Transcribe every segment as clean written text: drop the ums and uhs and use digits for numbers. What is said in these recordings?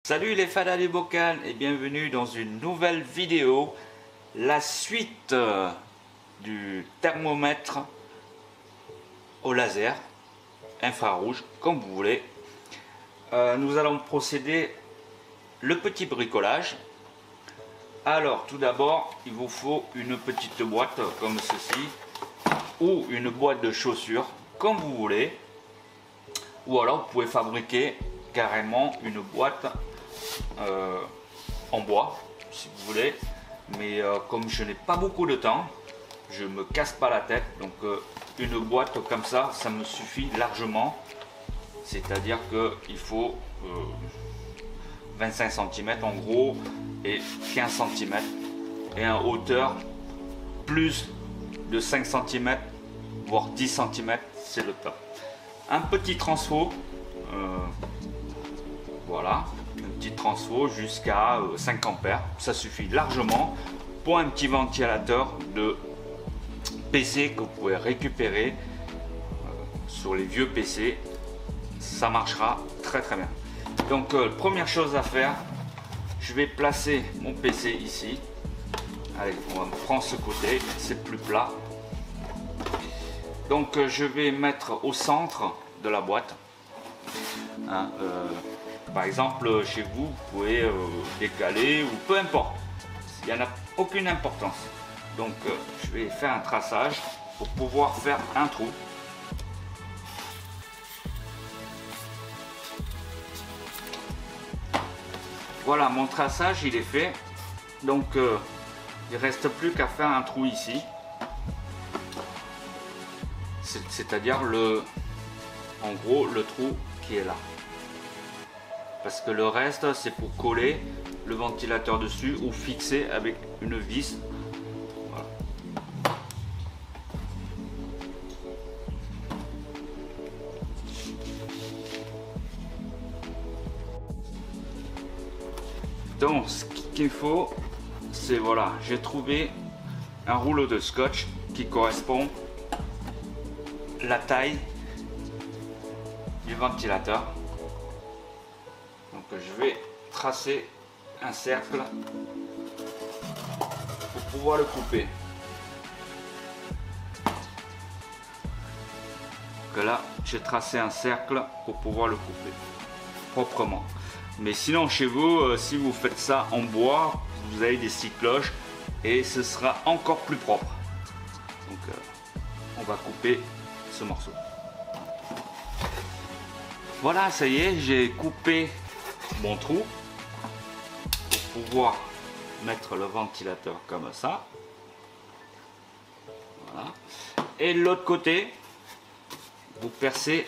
Salut les fadas du bocal et bienvenue dans une nouvelle vidéo, la suite du thermomètre au laser, infrarouge, comme vous voulez. Nous allons procéder le petit bricolage. Alors tout d'abord, il vous faut une petite boîte comme ceci, ou une boîte de chaussures, comme vous voulez, ou alors vous pouvez fabriquer carrément une boîte en bois si vous voulez, mais comme je n'ai pas beaucoup de temps, je me casse pas la tête, donc une boîte comme ça me suffit largement, c'est à dire que il faut 25 cm en gros et 15 cm et en hauteur plus de 5 cm voire 10 cm, c'est le top. Un petit transfo, voilà, un petit transfo jusqu'à 5 ampères, ça suffit largement pour un petit ventilateur de PC que vous pouvez récupérer sur les vieux PC, ça marchera très très bien. Donc première chose à faire, je vais placer mon PC ici. Allez, on va prendre ce côté, c'est plus plat. Donc je vais mettre au centre de la boîte. Hein, par exemple, chez vous, vous pouvez décaler ou peu importe. Il n'y en a aucune importance. Donc je vais faire un traçage pour pouvoir faire un trou. Voilà, mon traçage il est fait. Donc il ne reste plus qu'à faire un trou ici. C'est-à-dire en gros le trou qui est là. Parce que le reste c'est pour coller le ventilateur dessus ou fixer avec une vis. Voilà. Donc ce qu'il faut, c'est voilà, j'ai trouvé un rouleau de scotch qui correspond à la taille du ventilateur. Donc je vais tracer un cercle pour pouvoir le couper. Que là j'ai tracé un cercle pour pouvoir le couper proprement. Mais sinon chez vous, si vous faites ça en bois, vous avez des scie cloches et ce sera encore plus propre. Donc on va couper ce morceau. Voilà, ça y est, j'ai coupé mon trou pour pouvoir mettre le ventilateur comme ça. Voilà. Et de l'autre côté, vous percez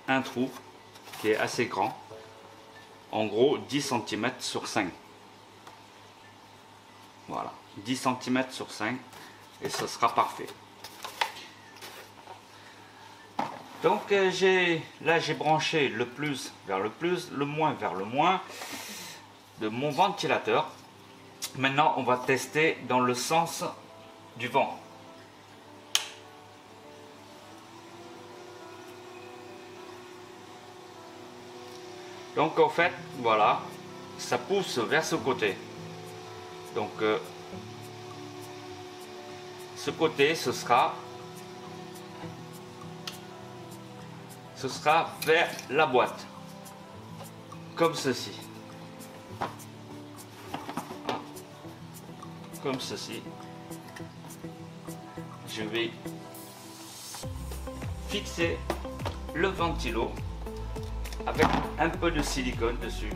un trou qui est assez grand, en gros 10 cm sur 5. Voilà, 10 cm sur 5 et ce sera parfait. Donc là j'ai branché le plus vers le plus, le moins vers le moins de mon ventilateur. Maintenant on va tester dans le sens du vent. Donc en fait voilà, ça pousse vers ce côté. Donc ce côté ce sera vers la boîte, comme ceci. Comme ceci. Je vais fixer le ventilo avec un peu de silicone dessus.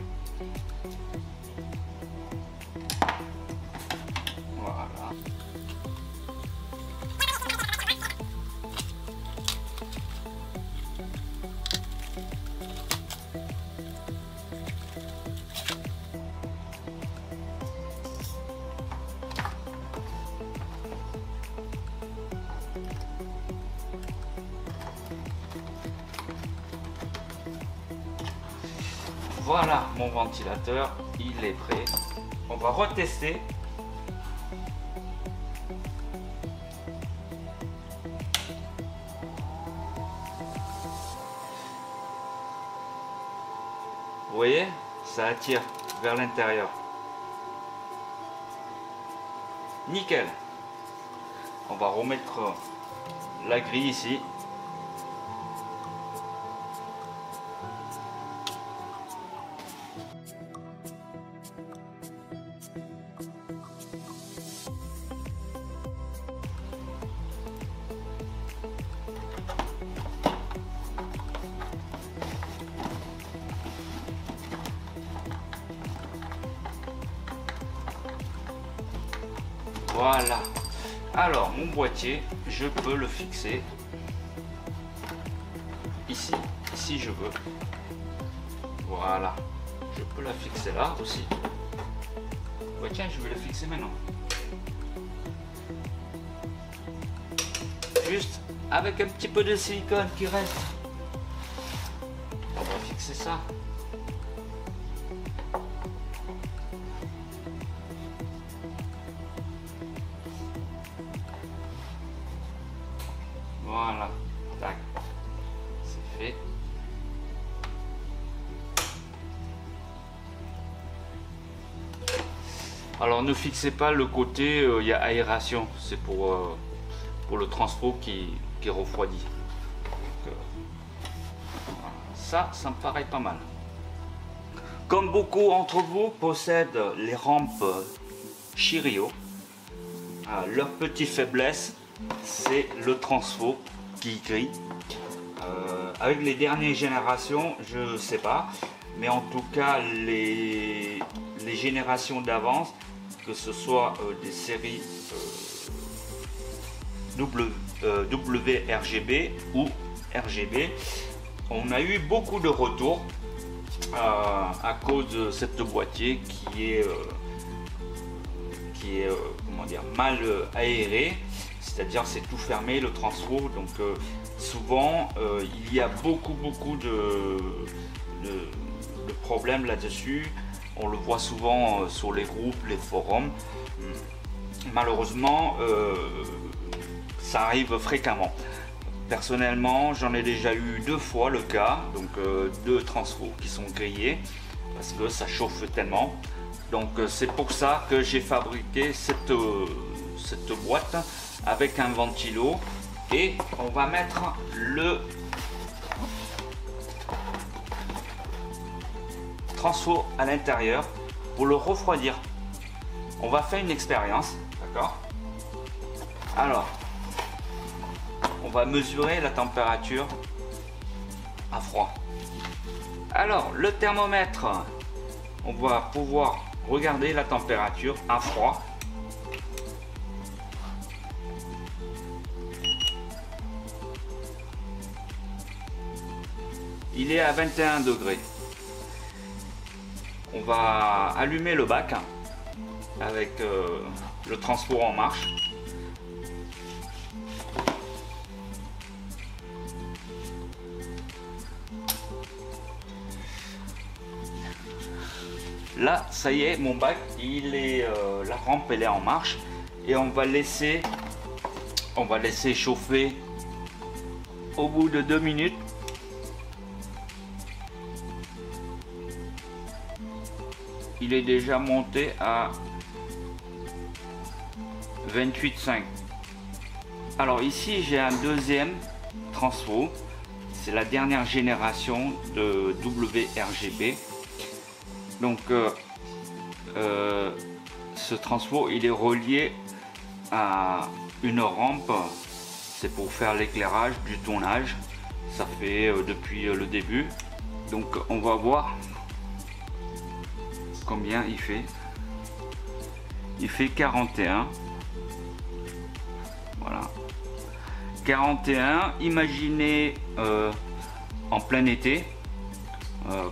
Voilà. Voilà, mon ventilateur, il est prêt. On va retester. Vous voyez, ça attire vers l'intérieur. Nickel. On va remettre la grille ici. Voilà. Alors, mon boîtier, je peux le fixer ici, si je veux. Voilà. Je peux la fixer là aussi. Ouais, tiens, je vais la fixer maintenant. Juste avec un petit peu de silicone qui reste. On va fixer ça. Voilà, tac, c'est fait. Alors ne fixez pas le côté, il y a aération, c'est pour le transfo qui refroidit. Donc, voilà. Ça me paraît pas mal. Comme beaucoup d'entre vous possèdent les rampes Chirio, leur petite faiblesse, c'est le transfo qui grille. Avec les dernières générations, je sais pas, mais en tout cas les générations d'avance, que ce soit des séries WRGB ou RGB, on a eu beaucoup de retours à cause de cette boîtier qui est comment dire, mal aéré, c'est-à-dire c'est tout fermé le transfo, donc souvent il y a beaucoup de problèmes là-dessus. On le voit souvent sur les groupes, les forums. Malheureusement ça arrive fréquemment. Personnellement, j'en ai déjà eu 2 fois le cas, donc 2 transfos qui sont grillés parce que ça chauffe tellement. Donc c'est pour ça que j'ai fabriqué cette boîte avec un ventilo, et on va mettre le transfo à l'intérieur pour le refroidir. On va faire une expérience, d'accord? Alors, on va mesurer la température à froid. Alors, le thermomètre, on va pouvoir regarder la température à froid. Il est à 21 degrés. On va allumer le bac avec le transfo en marche. Là, ça y est, mon bac, la rampe elle est en marche, et on va laisser chauffer au bout de 2 minutes. Il est déjà monté à 28,5. Alors ici j'ai un deuxième transfo, c'est la dernière génération de WRGB. Donc ce transfo il est relié à une rampe, c'est pour faire l'éclairage du tournage, ça fait depuis le début. Donc on va voir combien il fait. Il fait 41. Voilà, 41. Imaginez en plein été,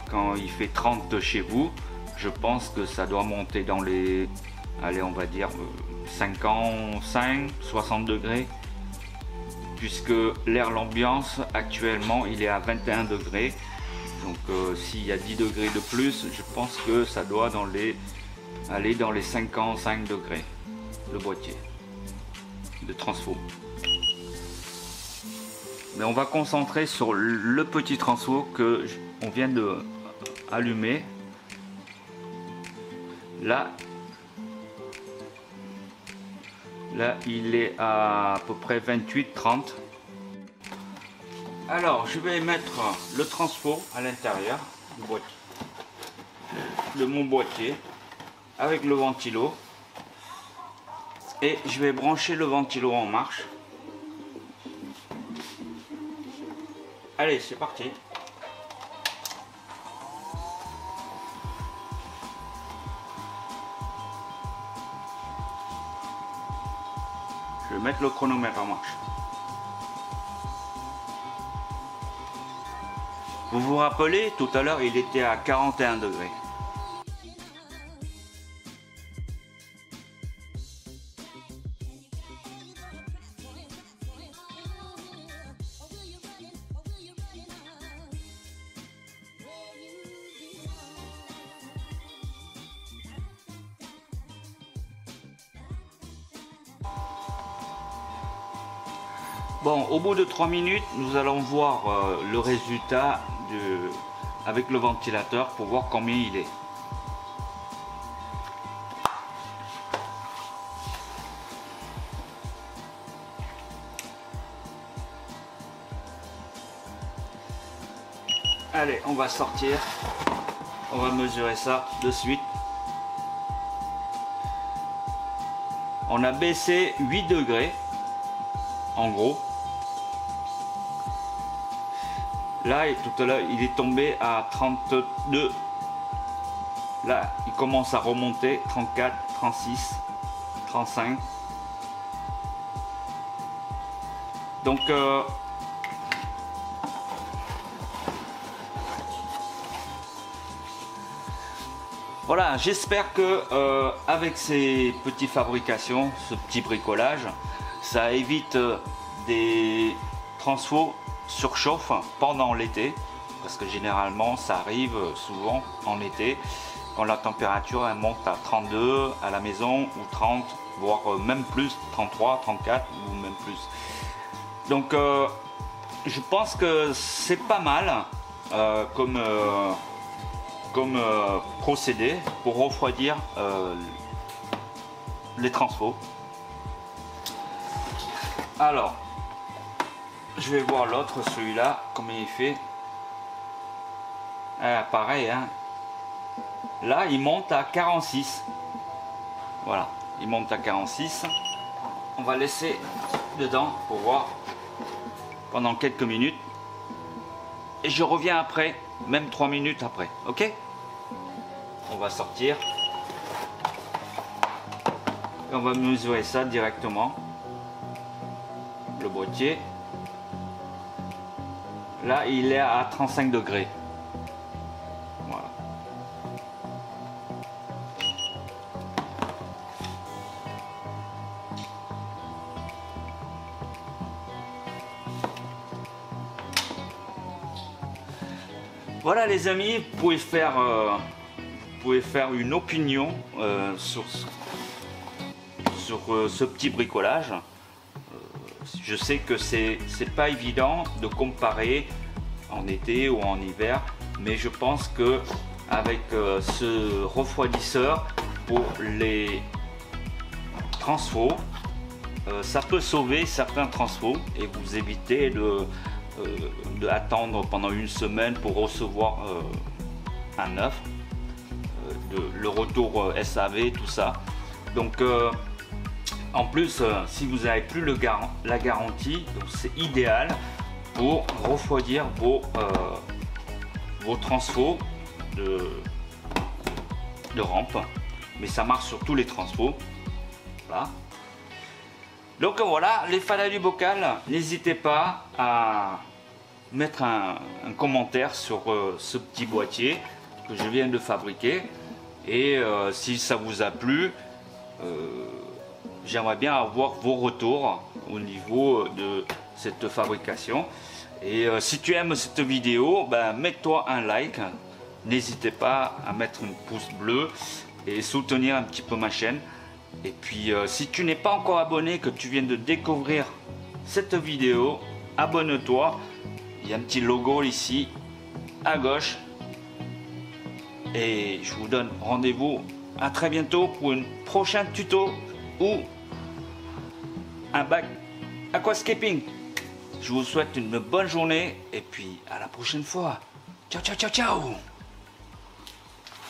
quand il fait 30 chez vous, je pense que ça doit monter dans les, allez, on va dire 55, 60 degrés, puisque l'air, l'ambiance actuellement il est à 21 degrés. Donc s'il y a 10 degrés de plus, je pense que ça doit aller dans les 55 degrés, le boîtier de transfo. Mais on va concentrer sur le petit transfo que on vient de allumer. Là, il est à peu près 28-30. Alors, je vais mettre le transfo à l'intérieur du boîtier, de mon boîtier, avec le ventilo. Et je vais brancher le ventilo en marche. Allez, c'est parti. Je vais mettre le chronomètre en marche. Vous vous rappelez, tout à l'heure, il était à 41 degrés. Bon, au bout de 3 minutes, nous allons voir le résultat avec le ventilateur pour voir combien il est. Allez, on va sortir. On va mesurer ça de suite. On a baissé 8 degrés, en gros. Là, tout à l'heure, il est tombé à 32. Là, il commence à remonter. 34, 36, 35. Donc, voilà, j'espère que avec ces petites fabrications, ce petit bricolage, ça évite des transfos surchauffe pendant l'été, parce que généralement ça arrive souvent en été quand la température elle monte à 32 à la maison, ou 30, voire même plus, 33, 34 ou même plus. Donc je pense que c'est pas mal comme procédé pour refroidir les transfos. Alors, je vais voir l'autre, celui-là, comment il fait. Pareil, hein. Là, il monte à 46. Voilà, il monte à 46. On va laisser dedans pour voir pendant quelques minutes. Et je reviens après, même 3 minutes après, ok? On va sortir. Et on va mesurer ça directement. Le boîtier. Là, il est à 35 degrés. Voilà. Voilà les amis, vous pouvez faire une opinion sur ce petit bricolage. Je sais que c'est pas évident de comparer en été ou en hiver, mais je pense que avec ce refroidisseur pour les transfos, ça peut sauver certains transfos et vous éviter d'attendre pendant une semaine pour recevoir un neuf, le retour SAV, tout ça. Donc en plus, si vous n'avez plus la garantie, c'est idéal pour refroidir vos transfos de rampe. Mais ça marche sur tous les transfos. Voilà. Donc voilà, les fadas du bocal, n'hésitez pas à mettre un commentaire sur ce petit boîtier que je viens de fabriquer. Et si ça vous a plu, j'aimerais bien avoir vos retours au niveau de cette fabrication. Et si tu aimes cette vidéo, ben, mets-toi un like. N'hésitez pas à mettre un pouce bleu et soutenir un petit peu ma chaîne. Et puis si tu n'es pas encore abonné, que tu viens de découvrir cette vidéo, abonne-toi. Il y a un petit logo ici à gauche. Et je vous donne rendez-vous à très bientôt pour un prochain tuto ou un bac aquascaping. Je vous souhaite une bonne journée et puis à la prochaine fois. Ciao, ciao, ciao, ciao.